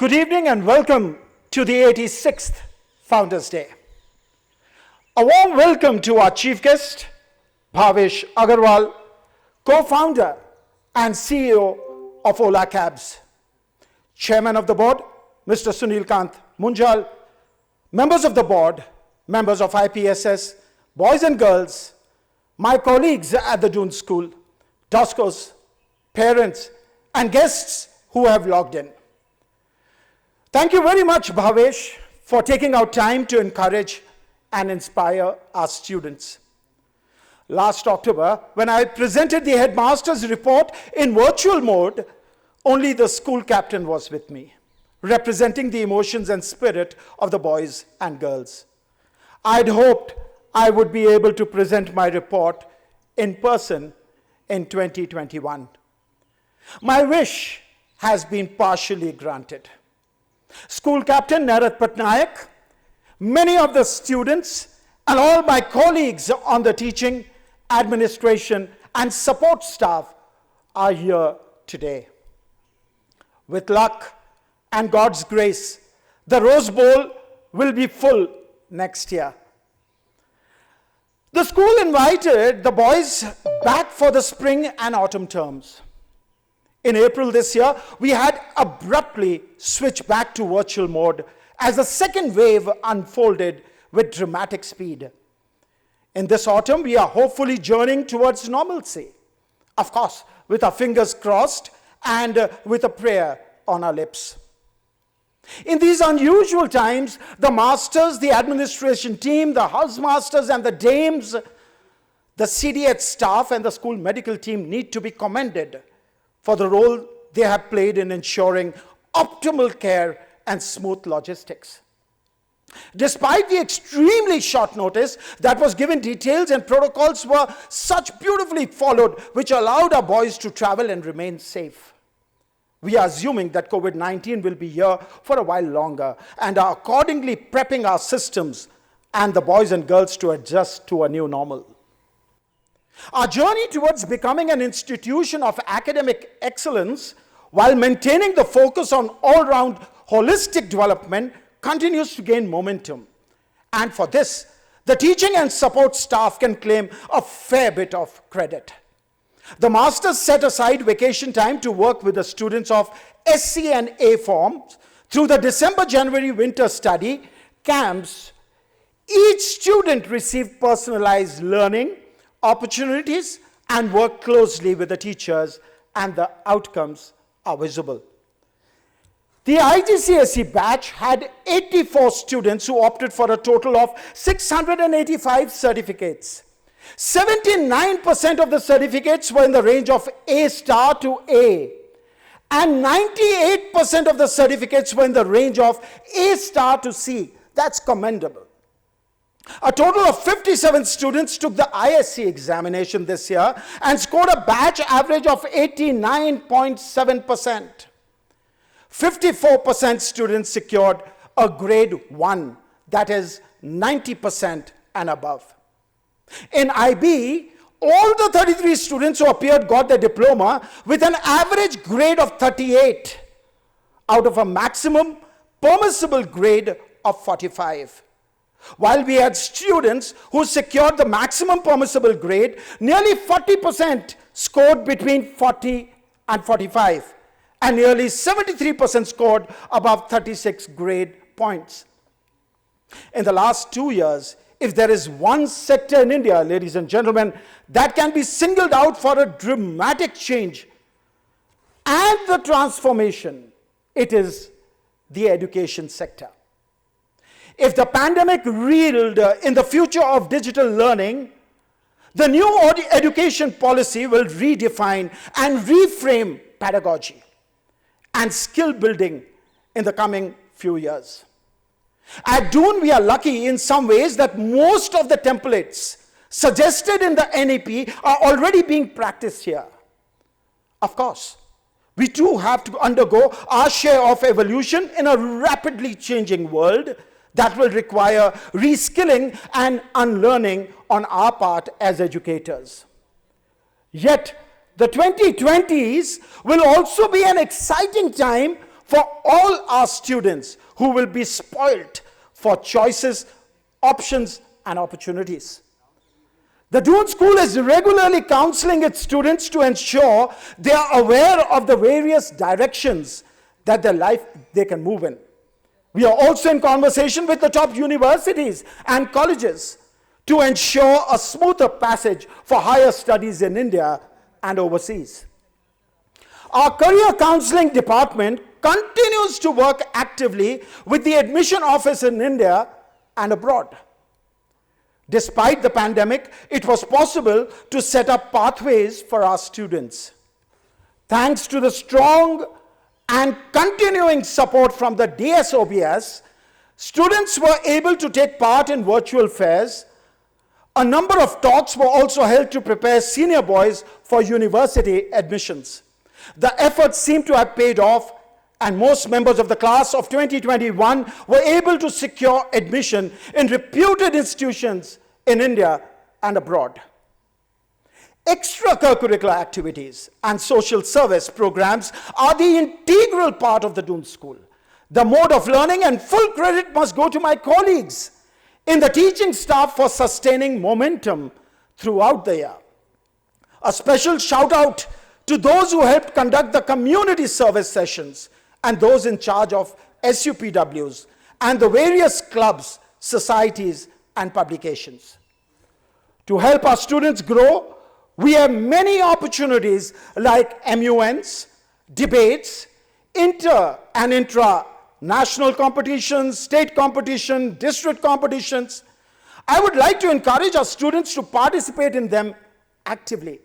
Good evening and welcome to the 86th Founders Day. A warm welcome to our chief guest, Bhavesh Agarwal, co-founder and CEO of Ola Cabs, Chairman of the board, Mr. Sunil Kant Munjal, members of the board, members of IPSS, boys and girls, my colleagues at the Doon School, DOSCOs, parents, and guests who have logged in. Thank you very much, Bhavesh, for taking out time to encourage and inspire our students. Last October, when I presented the headmaster's report in virtual mode, only the school captain was with me, representing the emotions and spirit of the boys and girls. I'd hoped I would be able to present my report in person in 2021. My wish has been partially granted. School Captain Narath Patnaik, many of the students, and all my colleagues on the teaching, administration, and support staff are here today. With luck and God's grace, the Rose Bowl will be full next year. The school invited the boys back for the spring and autumn terms. In April this year, we had abruptly switched back to virtual mode as the second wave unfolded with dramatic speed. In this autumn, we are hopefully journeying towards normalcy. Of course, with our fingers crossed and with a prayer on our lips. In these unusual times, the masters, the administration team, the housemasters and the dames, the CDH staff and the school medical team need to be commended for the role they have played in ensuring optimal care and smooth logistics. Despite the extremely short notice that was given, details and protocols were such beautifully followed, which allowed our boys to travel and remain safe. We are assuming that COVID-19 will be here for a while longer and are accordingly prepping our systems and the boys and girls to adjust to a new normal. Our journey towards becoming an institution of academic excellence while maintaining the focus on all-round holistic development continues to gain momentum. And for this, the teaching and support staff can claim a fair bit of credit. The masters set aside vacation time to work with the students of SC and A forms through the December-January winter study camps. Each student received personalized learning opportunities and work closely with the teachers, and the outcomes are visible. The IGCSE batch had 84 students who opted for a total of 685 certificates. 79% of the certificates were in the range of A star to A, and 98% of the certificates were in the range of A star to C. That's commendable. A total of 57 students took the ISC examination this year and scored a batch average of 89.7%. 54% students secured a grade 1, that is 90% and above. In IB, all the 33 students who appeared got their diploma with an average grade of 38 out of a maximum permissible grade of 45. While we had students who secured the maximum permissible grade, nearly 40% scored between 40 and 45, and nearly 73% scored above 36 grade points. In the last 2 years, if there is one sector in India, ladies and gentlemen, that can be singled out for a dramatic change and the transformation, it is the education sector. If the pandemic reeled in the future of digital learning, the new education policy will redefine and reframe pedagogy and skill building in the coming few years. At Doon, we are lucky in some ways that most of the templates suggested in the NEP are already being practiced here. Of course, we too have to undergo our share of evolution in a rapidly changing world that will require reskilling and unlearning on our part as educators. Yet, the 2020s will also be an exciting time for all our students who will be spoilt for choices, options, and opportunities. The Doon School is regularly counseling its students to ensure they are aware of the various directions that their life they can move in. We are also in conversation with the top universities and colleges to ensure a smoother passage for higher studies in India and overseas. Our career counseling department continues to work actively with the admission office in India and abroad. Despite the pandemic, it was possible to set up pathways for our students. Thanks to the strong and continuing support from the DSOBS, students were able to take part in virtual fairs. A number of talks were also held to prepare senior boys for university admissions. The efforts seem to have paid off, and most members of the class of 2021 were able to secure admission in reputed institutions in India and abroad. Extracurricular activities and social service programs are the integral part of the Doon School. The mode of learning, and full credit must go to my colleagues in the teaching staff for sustaining momentum throughout the year. A special shout out to those who helped conduct the community service sessions and those in charge of SUPWs and the various clubs, societies, and publications. To help our students grow, we have many opportunities like MUNs, debates, inter and intra-national competitions, state competition, district competitions. I would like to encourage our students to participate in them actively.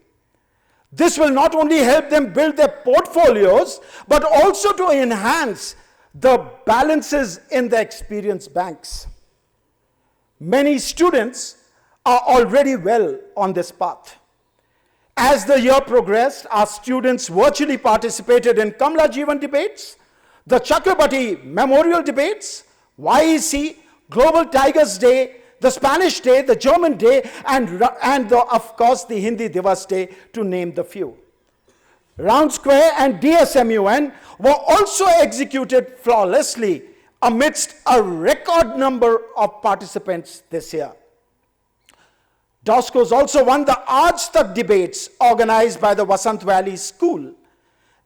This will not only help them build their portfolios, but also to enhance the balances in the experience banks. Many students are already well on this path. As the year progressed, our students virtually participated in Kamla Jeevan debates, the Chakrabarti Memorial debates, YEC, Global Tigers Day, the Spanish Day, the German Day, and of course the Hindi Divas Day, to name the few. Round Square and DSMUN were also executed flawlessly amidst a record number of participants this year. DOSCOs also won the Aaj Tak debates organized by the Vasant Valley School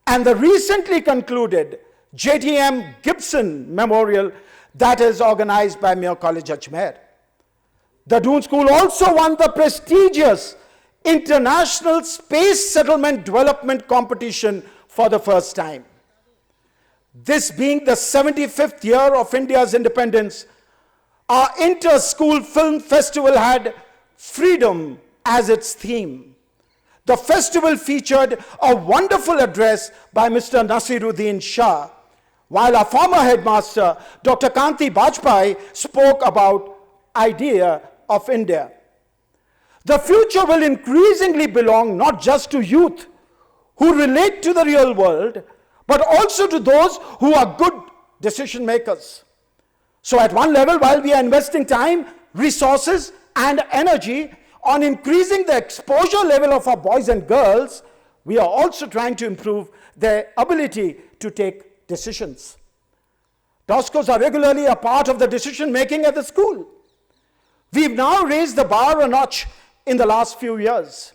and the recently concluded JTM Gibson Memorial that is organized by Mayor College Ajmer. The Doon School also won the prestigious International Space Settlement Development Competition for the first time. This being the 75th year of India's independence, our inter-school film festival had freedom as its theme. The festival featured a wonderful address by Mr. Nasiruddin Shah, while our former headmaster, Dr. Kanti Bajpai, spoke about idea of India. The future will increasingly belong not just to youth who relate to the real world, but also to those who are good decision makers. So at one level, while we are investing time, resources, and energy on increasing the exposure level of our boys and girls, we are also trying to improve their ability to take decisions. DOSCOs are regularly a part of the decision making at the school. We've now raised the bar a notch in the last few years.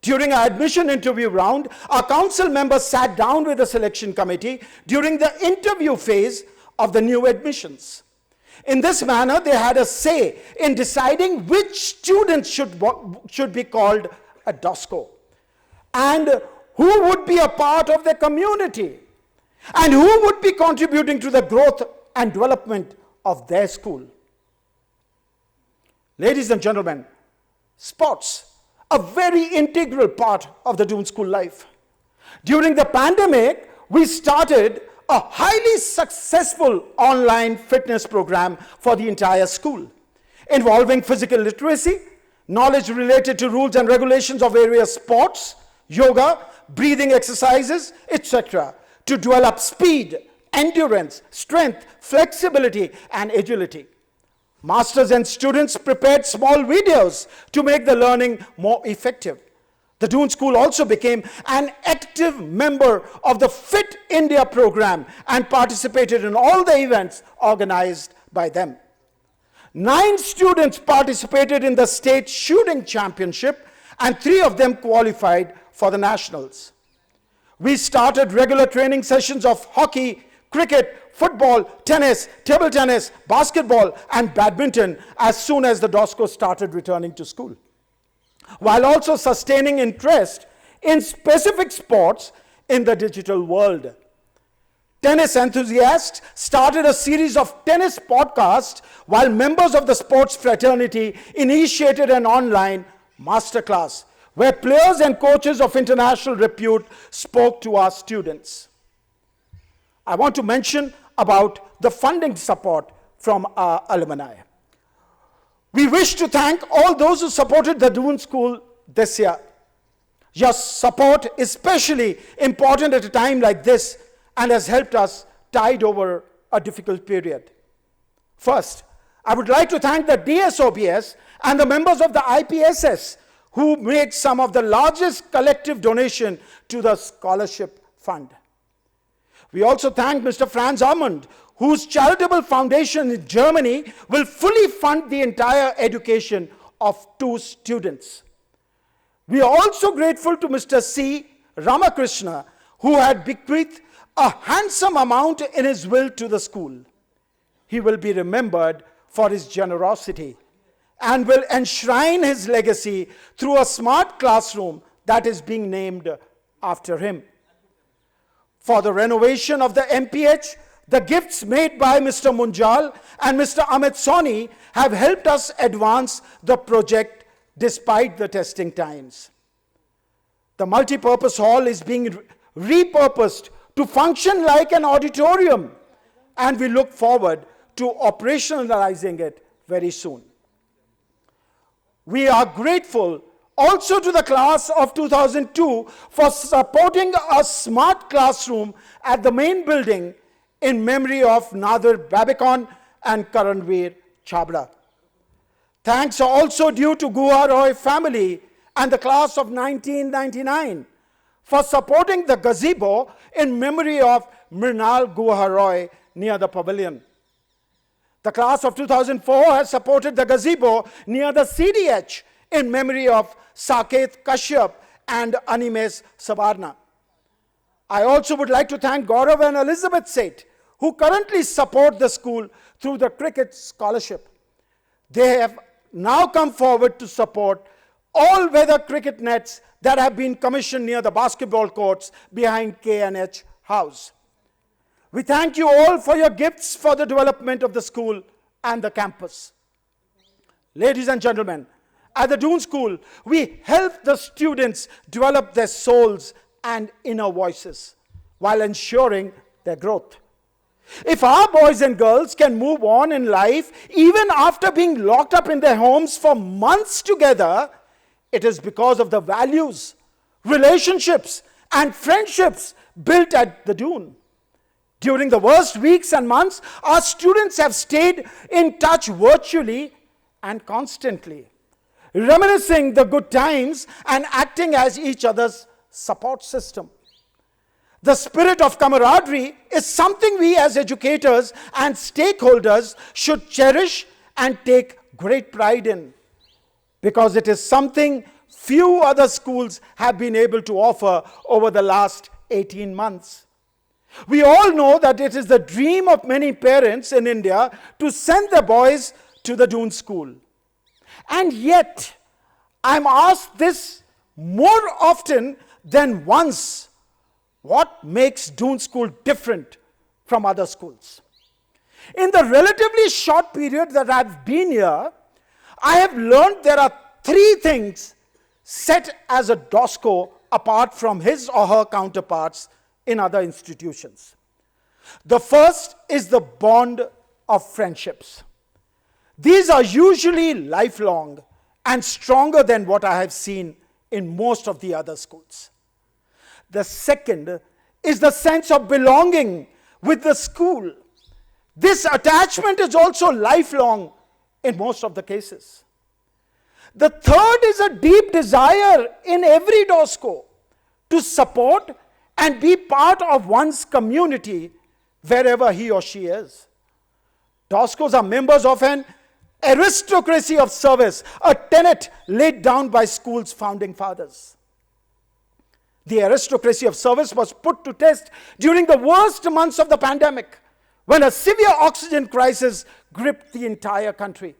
During our admission interview round, our council members sat down with the selection committee during the interview phase of the new admissions. In this manner, they had a say in deciding which students should be called a DOSCO and who would be a part of the community and who would be contributing to the growth and development of their school. Ladies and gentlemen, sports, a very integral part of the Doon School life. During the pandemic, we started a highly successful online fitness program for the entire school, involving physical literacy, knowledge related to rules and regulations of various sports, yoga, breathing exercises, etc., to develop speed, endurance, strength, flexibility, and agility. Masters and students prepared small videos to make the learning more effective. The Doon School also became an active member of the Fit India program and participated in all the events organized by them. 9 students participated in the state shooting championship and 3 of them qualified for the nationals. We started regular training sessions of hockey, cricket, football, tennis, table tennis, basketball, and badminton as soon as the DOSCO started returning to school, while also sustaining interest in specific sports in the digital world. Tennis enthusiasts started a series of tennis podcasts, while members of the sports fraternity initiated an online masterclass where players and coaches of international repute spoke to our students. I want to mention about the funding support from our alumni. We wish to thank all those who supported the Doon School this year. Your support is especially important at a time like this and has helped us tide over a difficult period. First, I would like to thank the DSOBS and the members of the IPSS who made some of the largest collective donation to the scholarship fund. We also thank Mr. Franz Armand, whose charitable foundation in Germany will fully fund the entire education of 2 students. We are also grateful to Mr. C. Ramakrishna, who had bequeathed a handsome amount in his will to the school. He will be remembered for his generosity and will enshrine his legacy through a smart classroom that is being named after him. For the renovation of the MPH, the gifts made by Mr. Munjal and Mr. Amit Soni have helped us advance the project despite the testing times. The multi-purpose hall is being repurposed to function like an auditorium, and we look forward to operationalizing it very soon. We are grateful also to the class of 2002 for supporting a smart classroom at the main building in memory of Nadir Babikon and Karanveer Chabra. Thanks are also due to Guha Roy family and the class of 1999 for supporting the gazebo in memory of Mrinal Guha Roy near the pavilion. The class of 2004 has supported the gazebo near the CDH in memory of Saket Kashyap and Animes Sabarna. I also would like to thank Gaurav and Elizabeth Seth, who currently support the school through the cricket scholarship. They have now come forward to support all-weather cricket nets that have been commissioned near the basketball courts behind KNH House. We thank you all for your gifts for the development of the school and the campus. Ladies and gentlemen, at the Doon School, we help the students develop their souls and inner voices while ensuring their growth. If our boys and girls can move on in life even after being locked up in their homes for months together, it is because of the values, relationships, and friendships built at the Doon. During the worst weeks and months, our students have stayed in touch virtually and constantly, reminiscing the good times and acting as each other's support system. The spirit of camaraderie is something we as educators and stakeholders should cherish and take great pride in, because it is something few other schools have been able to offer over the last 18 months. We all know that it is the dream of many parents in India to send their boys to the Doon School. And yet, I'm asked this more often than once: what makes Doon School different from other schools? In the relatively short period that I've been here, I have learned there are 3 things set as a DOSCO apart from his or her counterparts in other institutions. The first is the bond of friendships. These are usually lifelong and stronger than what I have seen in most of the other schools. The second is the sense of belonging with the school. This attachment is also lifelong in most of the cases. The third is a deep desire in every DOSCO to support and be part of one's community wherever he or she is. DOSCOs are members of an aristocracy of service, a tenet laid down by school's founding fathers. The aristocracy of service was put to test during the worst months of the pandemic, when a severe oxygen crisis gripped the entire country.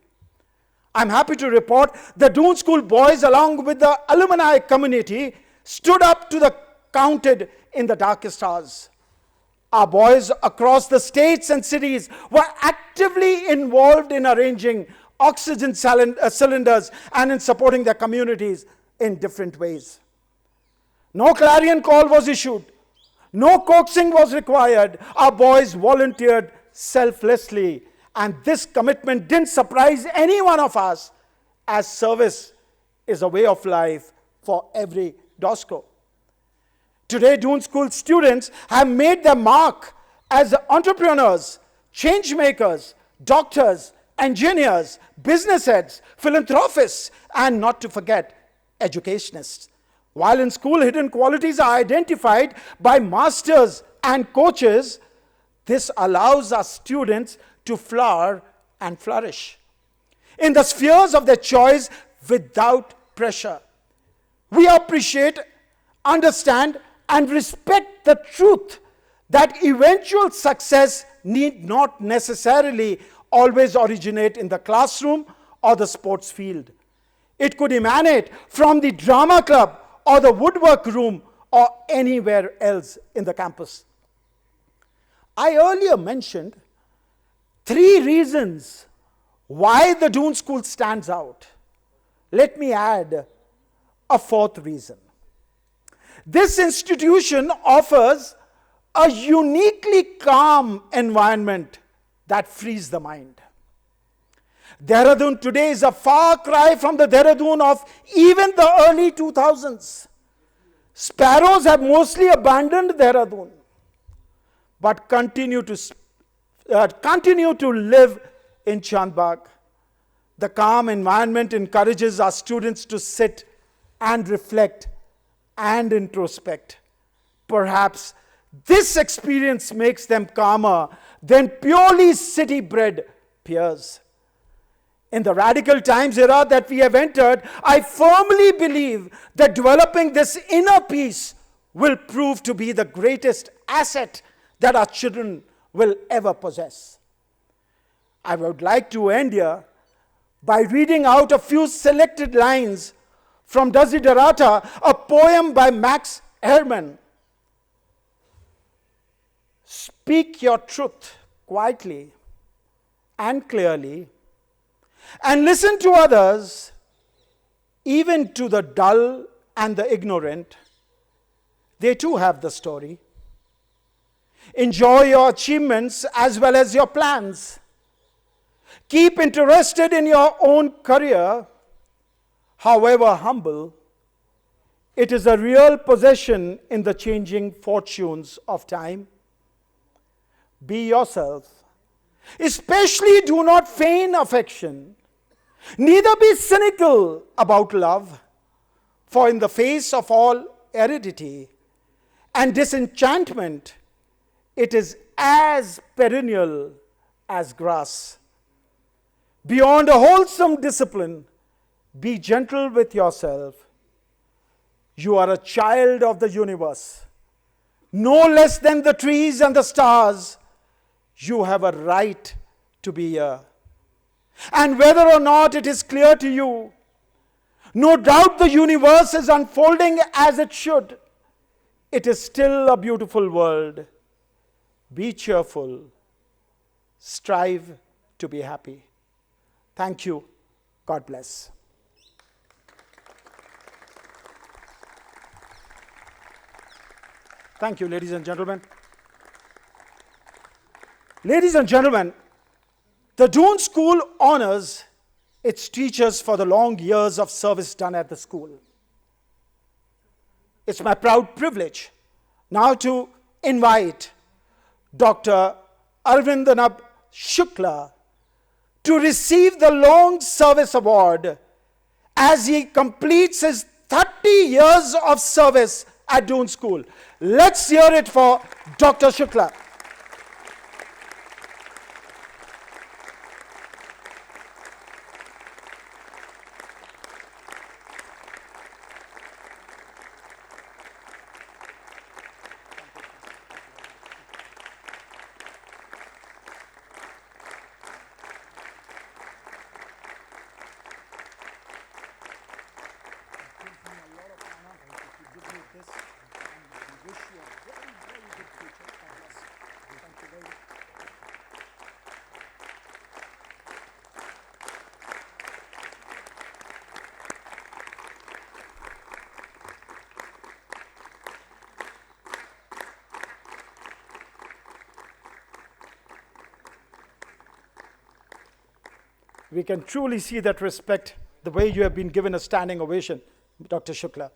I'm happy to report the Doon School boys, along with the alumni community, stood up to the counted in the darkest hours. Our boys across the states and cities were actively involved in arranging oxygen cylinders and in supporting their communities in different ways. No clarion call was issued. No coaxing was required. Our boys volunteered selflessly, and this commitment didn't surprise any one of us, as service is a way of life for every DOSCO. Today, Doon School students have made their mark as entrepreneurs, change makers, doctors, engineers, business heads, philanthropists, and not to forget, educationists. While in school, hidden qualities are identified by masters and coaches, this allows our students to flower and flourish in the spheres of their choice without pressure. We appreciate, understand, and respect the truth that eventual success need not necessarily always originate in the classroom or the sports field. It could emanate from the drama club or the woodwork room or anywhere else in the campus. I earlier mentioned 3 reasons why the Doon School stands out. Let me add a 4th reason. This institution offers a uniquely calm environment that frees the mind. Dehradun today is a far cry from the Dehradun of even the early 2000s. Sparrows have mostly abandoned Dehradun, but continue to live in Chandbagh. The calm environment encourages our students to sit and reflect and introspect. Perhaps this experience makes them calmer than purely city-bred peers. In the radical times era that we have entered, I firmly believe that developing this inner peace will prove to be the greatest asset that our children will ever possess. I would like to end here by reading out a few selected lines from Desiderata, a poem by Max Ehrmann. Speak your truth quietly and clearly, and listen to others, even to the dull and the ignorant. They too have the story. Enjoy your achievements as well as your plans. Keep interested in your own career. However humble, it is a real possession in the changing fortunes of time. Be yourself. Especially do not feign affection. Neither be cynical about love, for in the face of all aridity and disenchantment, it is as perennial as grass. Beyond a wholesome discipline, be gentle with yourself. You are a child of the universe. No less than the trees and the stars, you have a right to be here. And whether or not it is clear to you, no doubt the universe is unfolding as it should. It is still a beautiful world. Be cheerful. Strive to be happy. Thank you. God bless. Thank you, ladies and gentlemen. Ladies and gentlemen, the Doon School honors its teachers for the long years of service done at the school. It's my proud privilege now to invite Dr. Arvindanab Shukla to receive the Long Service Award as he completes his 30 years of service at Doon School. Let's hear it for Dr. Shukla. We can truly see that respect, the way you have been given a standing ovation, Dr. Shukla.